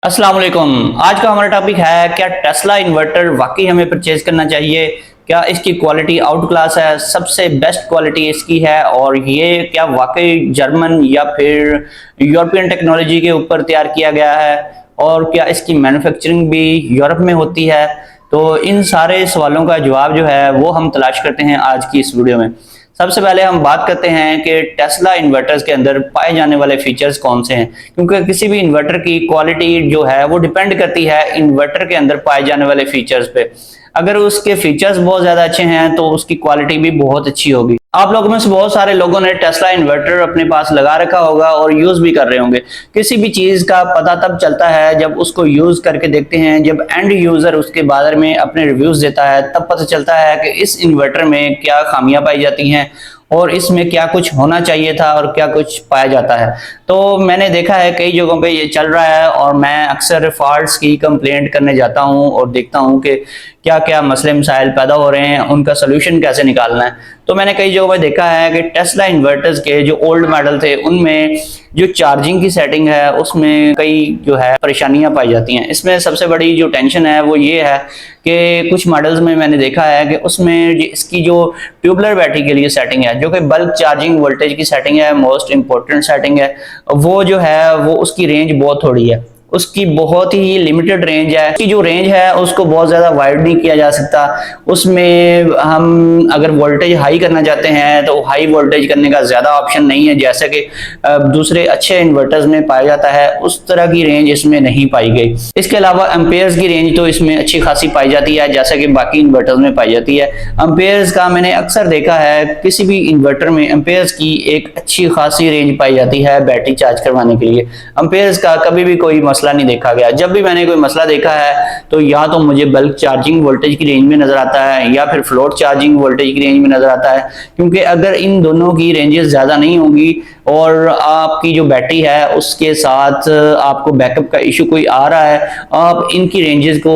अस्सलाम वालेकुम। आज का हमारा टॉपिक है, क्या टेस्ला इन्वर्टर वाकई हमें परचेज करना चाहिए? क्या इसकी क्वालिटी आउट क्लास है, सबसे बेस्ट क्वालिटी इसकी है, और ये क्या वाकई जर्मन या फिर यूरोपियन टेक्नोलॉजी के ऊपर तैयार किया गया है, और क्या इसकी मैन्युफैक्चरिंग भी यूरोप में होती है? तो इन सारे सवालों का जवाब जो है वो हम तलाश करते हैं आज की इस वीडियो में। सबसे पहले हम बात करते हैं कि टेस्ला इन्वर्टर्स के अंदर पाए जाने वाले फीचर्स कौन से हैं, क्योंकि किसी भी इन्वर्टर की क्वालिटी जो है वो डिपेंड करती है इन्वर्टर के अंदर पाए जाने वाले फीचर्स पे। अगर उसके फीचर्स बहुत ज्यादा अच्छे हैं तो उसकी क्वालिटी भी बहुत अच्छी होगी। आप लोगों में से बहुत सारे लोगों ने टेस्ला इन्वर्टर अपने पास लगा रखा होगा और यूज भी कर रहे होंगे। किसी भी चीज का पता तब चलता है जब उसको यूज करके देखते हैं, जब एंड यूजर उसके बारे में अपने रिव्यूज देता है, तब पता चलता है कि इस इन्वर्टर में क्या खामियां पाई जाती हैं और इसमें क्या कुछ होना चाहिए था और क्या कुछ पाया जाता है। तो मैंने देखा है कई जगहों पे ये चल रहा है, और मैं अक्सर फॉल्ट्स की कंप्लेंट करने जाता हूं और देखता हूं कि क्या क्या मसले मसाइल पैदा हो रहे हैं, उनका सोल्यूशन कैसे निकालना है। तो मैंने कई जगहों पे देखा है कि टेस्ला इन्वर्टर्स के जो ओल्ड मॉडल थे उनमें जो चार्जिंग की सेटिंग है उसमें कई जो है परेशानियां पाई जाती हैं। इसमें सबसे बड़ी जो टेंशन है वो ये है कि कुछ मॉडल्स में मैंने देखा है कि उसमें इसकी जो ट्यूबलर बैटरी के लिए सेटिंग है, जो कि बल्क चार्जिंग वोल्टेज की सेटिंग है, मोस्ट इंपॉर्टेंट सेटिंग है, वो जो है वो उसकी रेंज बहुत थोड़ी है। उसकी बहुत ही लिमिटेड रेंज है। उसकी जो रेंज है उसको बहुत ज़्यादा वाइड नहीं किया जा सकता। उसमें हम अगर वोल्टेज हाई करना चाहते हैं तो हाई वोल्टेज करने का ज़्यादा ऑप्शन नहीं है, जैसे कि दूसरे अच्छे इन्वर्टर्स में पाया जाता है। उस तरह की रेंज इसमें नहीं पाई गई। इसके अलावा एम्पेयर्स की रेंज तो इसमें अच्छी खासी पाई जाती है, जैसा कि बाकी इन्वर्टर्स में पाई जाती है। एम्पेयर्स का मैंने अक्सर देखा है, किसी भी इन्वर्टर में एम्पेयर्स की एक अच्छी खासी रेंज पाई जाती है बैटरी चार्ज करवाने के लिए। एम्पेयर्स का कभी भी कोई मसला नहीं देखा गया। जब भी मैंने कोई मसला देखा है तो या तो मुझे बल्क चार्जिंग वोल्टेज की रेंज में नजर आता है या फिर फ्लोट चार्जिंग वोल्टेज की रेंज में नजर आता है, क्योंकि अगर इन दोनों की रेंजेस ज्यादा नहीं होंगी और आपकी जो बैटरी है उसके साथ आपको बैकअप का इशू कोई आ रहा है, आप इनकी रेंजेस को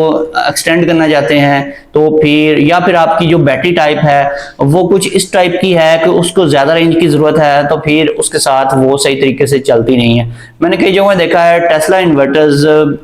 एक्सटेंड करना चाहते हैं, तो फिर या फिर आपकी जो बैटरी टाइप है वो कुछ इस टाइप की है कि उसको ज्यादा रेंज की जरूरत है, तो फिर उसके साथ वो सही तरीके से चलती नहीं है। मैंने कई जगह देखा है टेस्ला इन्वर्टर्स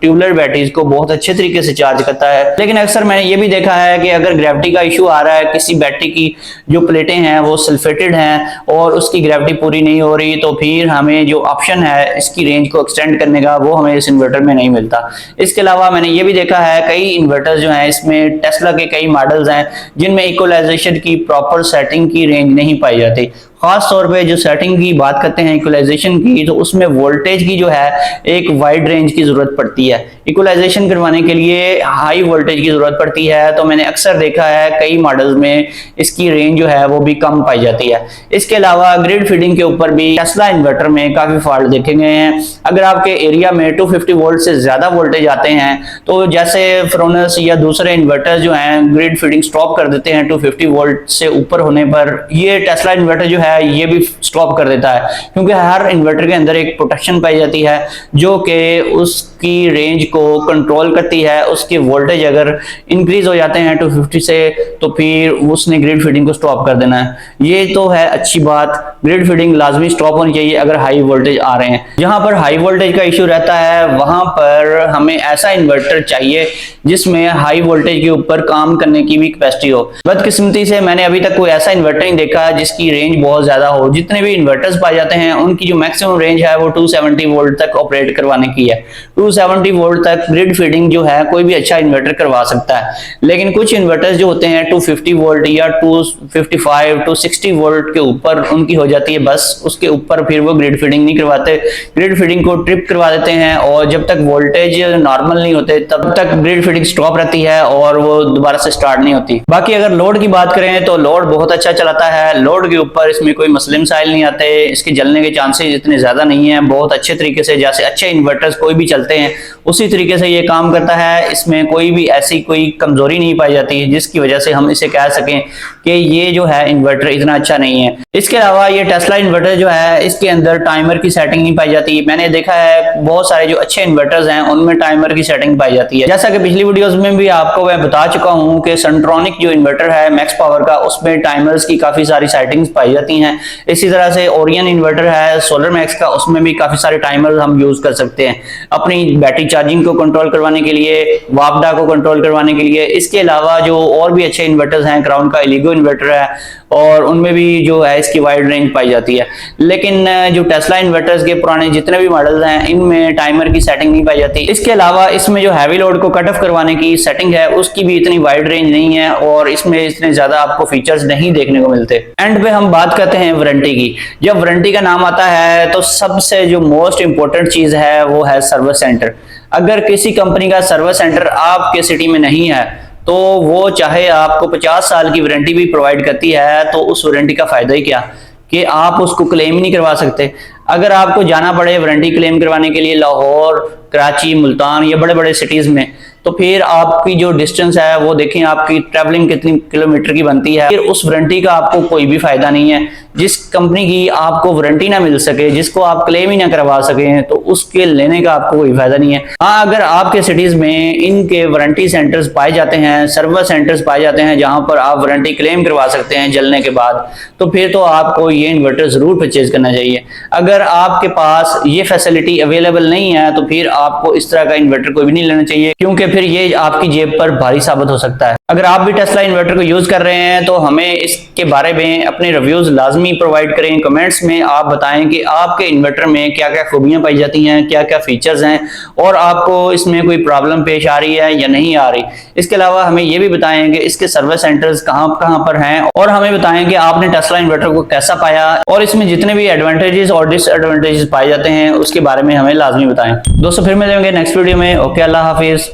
ट्यूबलर बैटरीज को बहुत अच्छे तरीके से चार्ज करता है, लेकिन अक्सर मैंने ये भी देखा है कि अगर ग्रेविटी का इशू आ रहा है, किसी बैटरी की जो प्लेटें हैं वो सल्फेटेड हैं और उसकी ग्रेविटी पूरी नहीं हो रही, तो फिर हमें जो ऑप्शन है इसकी रेंज को एक्सटेंड करने का वो हमें इस इन्वर्टर में नहीं मिलता। इसके अलावा मैंने ये भी देखा है कई इन्वर्टर्स जो हैं इसमें टेस्ला के कई मॉडल्स हैं जिनमें इक्वलाइजेशन की प्रॉपर सेटिंग की रेंज नहीं पाई जाती। खास तौर पे जो सेटिंग की बात करते हैं इक्वलाइजेशन की, तो उसमें वोल्टेज की जो है एक वाइड रेंज की जरूरत पड़ती है। इक्वलाइजेशन करवाने के लिए हाई वोल्टेज की जरूरत पड़ती है, तो मैंने अक्सर देखा है कई मॉडल्स में इसकी रेंज जो है वो भी कम पाई जाती है। इसके अलावा ग्रिड फीडिंग के ऊपर भी टेस्ला इन्वर्टर में काफी फॉल्ट देखे गए हैं। अगर आपके एरिया में 250 वोल्ट से ज्यादा वोल्टेज आते हैं तो जैसे फ्रोनस या दूसरे इन्वर्टर जो हैं ग्रिड फीडिंग स्टॉप कर देते हैं 250 वोल्ट से ऊपर होने पर, ये टेस्ला इन्वर्टर जो है ये भी स्टॉप कर देता है, क्योंकि हर इन्वर्टर के अंदर एक प्रोटेक्शन पाई जाती है जो कि उसकी रेंज को कंट्रोल करती है। उसके वोल्टेज अगर इंक्रीज हो जाते हैं 250 से तो फिर उसने ग्रिड फीडिंग को स्टॉप कर देना है। ये तो है अच्छी बात, ग्रिड फीडिंग लाजमी स्टॉप होनी चाहिए अगर हाई वोल्टेज आ रहे हैं। जहां पर हाई वोल्टेज का इशू रहता है वहां पर हमें ऐसा इन्वर्टर चाहिए जिसमें हाई वोल्टेज के ऊपर काम करने की भी कैपेसिटी हो। बदकिस्मती से मैंने अभी तक कोई ऐसा इन्वर्टर नहीं देखा जिसकी रेंज बहुत ज्यादा हो। जितने भी इन्वर्टर्स पाए जाते हैं उनकी जो मैक्सिमम रेंज है वो 270 वोल्ट तक ऑपरेट करवाने की है। 270 वोल्ट तक ग्रिड फीडिंग जो है कोई भी अच्छा इन्वर्टर करवा सकता है, लेकिन कुछ इन्वर्टर्स जो होते हैं 250 वोल्ट या 255 260 वोल्ट के ऊपर उनकी हो जाती है, बस उसके ऊपर फिर वो ग्रिड फीडिंग नहीं करवाते, ग्रिड फीडिंग को ट्रिप करवा देते हैं, और जब तक वोल्टेज नॉर्मल नहीं होते तब तक ग्रिड फीडिंग स्टॉप रहती है और वो दोबारा से स्टार्ट नहीं होती। बाकी अगर लोड की बात करें तो लोड बहुत अच्छा चलाता है। लोड के ऊपर इसमें कोई मसले मसाइल नहीं आते, इसके जलने के चांसेस इतने ज्यादा नहीं है। बहुत अच्छे तरीके से जैसे अच्छे इन्वर्टर्स कोई भी चलते हैं उसी तरीके से ये काम करता है। इसमें कोई भी ऐसी कोई कमजोरी नहीं पाई जाती जिसकी वजह से हम इसे कह सकें कि ये जो है इन्वर्टर इतना अच्छा नहीं है। इसके अलावा ये टेस्ला इन्वर्टर जो है इसके अंदर टाइमर की सेटिंग नहीं पाई जाती। मैंने देखा है बहुत सारे जो अच्छे इन्वर्टर्स हैं उनमें टाइमर की सेटिंग पाई जाती है। जैसा कि पिछली वीडियोस में भी आपको मैं बता चुका हूं कि सेंट्रोनिक जो इन्वर्टर है मैक्स पावर का, उसमें टाइमर्स की काफी सारी सेटिंग्स पाई जाती हैं। इसी तरह से ओरियन इन्वर्टर है सोलर मैक्स का, उसमें भी काफी सारे टाइमर्स हम यूज कर सकते हैं अपनी बैटरी चार्जिंग को कंट्रोल करवाने के लिए, वापडा को कंट्रोल करवाने के लिए। इसके अलावा जो और भी अच्छे इन्वर्टर्स हैं, क्राउन का एलिगो इन्वर्टर है और उनमें भी जो है इसकी वाइड रेंज पाई जाती है। लेकिन जो टेस्ला इन्वर्टर्स के पुराने जितने भी मॉडल्स हैं इनमें टाइमर की सेटिंग नहीं पाई जाती। इसके अलावा इसमें जो हैवी लोड को कट ऑफ करवाने की सेटिंग है उसकी भी इतनी वाइड रेंज नहीं है और इसमें इतने ज्यादा आपको फीचर्स नहीं देखने को मिलते। एंड पे हम बात करते हैं वारंटी की। जब वारंटी का नाम आता है तो सबसे जो मोस्ट इंपॉर्टेंट चीज है वो है सर्विस सेंटर। अगर किसी कंपनी का सर्विस सेंटर आपके सिटी में नहीं है तो वो चाहे आपको 50 साल की वारंटी भी प्रोवाइड करती है तो उस वारंटी का फायदा ही क्या कि आप उसको क्लेम ही नहीं करवा सकते। अगर आपको जाना पड़े वारंटी क्लेम करवाने के लिए लाहौर, कराची, मुल्तान या बड़े बड़े सिटीज में, तो फिर आपकी जो डिस्टेंस है वो देखें आपकी ट्रैवलिंग कितनी किलोमीटर की बनती है। फिर उस वारंटी का आपको कोई भी फायदा नहीं है। जिस कंपनी की आपको वारंटी ना मिल सके, जिसको आप क्लेम ही ना करवा सके, तो उसके लेने का आपको कोई फायदा नहीं है। हाँ, अगर आपके सिटीज में इनके वारंटी सेंटर्स पाए जाते हैं, सर्विस सेंटर्स पाए जाते हैं जहां पर आप वारंटी क्लेम करवा सकते हैं जलने के बाद, तो फिर तो आपको ये इन्वर्टर जरूर परचेज करना चाहिए। अगर आपके पास ये फैसिलिटी अवेलेबल नहीं है तो फिर आपको इस तरह का इन्वर्टर कोई भी नहीं लेना चाहिए, क्योंकि फिर ये आपकी जेब पर भारी साबित हो सकता है। अगर आप भी टेस्ला इन्वर्टर को यूज कर रहे हैं तो हमें इसके बारे में अपने रिव्यूज लाजमी प्रोवाइड करें। कमेंट्स में आप बताएं कि आपके इन्वर्टर में क्या क्या खूबियां पाई जाती हैं, क्या क्या फीचर्स हैं और आपको इसमें कोई प्रॉब्लम पेश आ रही है या नहीं आ रही। इसके अलावा हमें ये भी बताएं कि इसके सर्विस सेंटर्स कहां कहां पर हैं और हमें बताएं कि आपने टेस्ला इन्वर्टर को कैसा पाया और इसमें जितने भी एडवांटेजेस और डिसएडवांटेजेस पाए जाते हैं उसके बारे में हमें लाजमी बताएं। दोस्तों फिर मिलेंगे नेक्स्ट वीडियो में। ओके, अल्लाह हाफिज।